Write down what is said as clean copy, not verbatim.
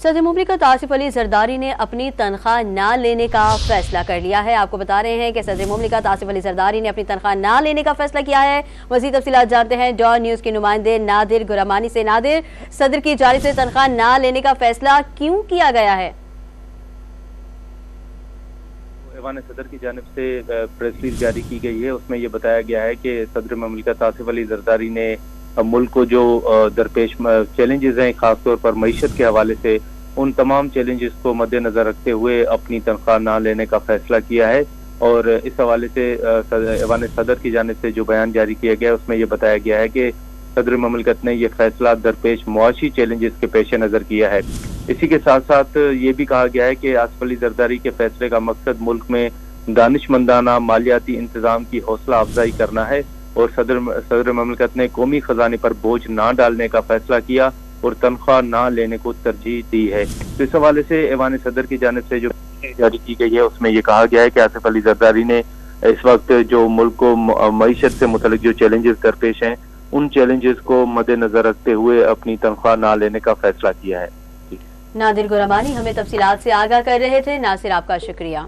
صدر مملکت آصف علی زرداری نے اپنی تنخواہ نہ لینے کا فیصلہ کر لیا ہے۔ آپ کو بتا رہے ہیں کہ صدر مملکت آصف علی زرداری نے اپنی تنخواہ نہ لینے کا فیصلہ کیا ہے۔ مزید تفصیلات جانتے ہیں ڈان نیوز کے نمائندے نادر گرامانی سے۔ نادر، صدر کی جانب سے تنخواہ نہ لینے کا فیصلہ کیوں کیا گیا ہے؟ ایوان صدر کی جانب سے پریس ریلیز جاری کی گئی ہے، اس میں یہ بتایا گیا ہے کہ صدر مملکت آصف علی زرداری نے ملک کو جو درپیش چیلنجز ہیں، خاص طور پر معیشت کے حوالے سے، ان تمام چیلنجز کو مد نظر رکھتے ہوئے اپنی تنخواہ نہ لینے کا فیصلہ کیا ہے۔ اور اس حوالے سے ایوان صدر کی جانب سے جو بیان جاری کیا گیا ہے، اس میں یہ بتایا گیا ہے کہ صدر مملکت نے یہ فیصلہ درپیش معاشی چیلنجز کے پیش نظر کیا ہے۔ اسی کے ساتھ ساتھ یہ بھی کہا گیا ہے کہ آصف علی زرداری کے فیصلے کا مقصد ملک میں دانش مندانہ مالیاتی انتظام کی حوصلہ افزائی کرنا ہے، اور صدر مملکت نے قومی خزانے پر بوجھ نہ ڈالنے کا فیصلہ کیا اور تنخواہ نہ لینے کو ترجیح دی ہے۔ تو اس حوالے سے ایوان صدر کی جانب سے جو جاری کی گئی ہے، اس میں یہ کہا گیا ہے کہ آصف علی زرداری نے اس وقت جو ملک کو معیشت سے متعلق جو چیلنجز درپیش ہیں، ان چیلنجز کو مد نظر رکھتے ہوئے اپنی تنخواہ نہ لینے کا فیصلہ کیا ہے۔ نادر گرامانی ہمیں تفصیلات سے آگاہ کر رہے تھے۔ ناصر، آپ کا شکریہ۔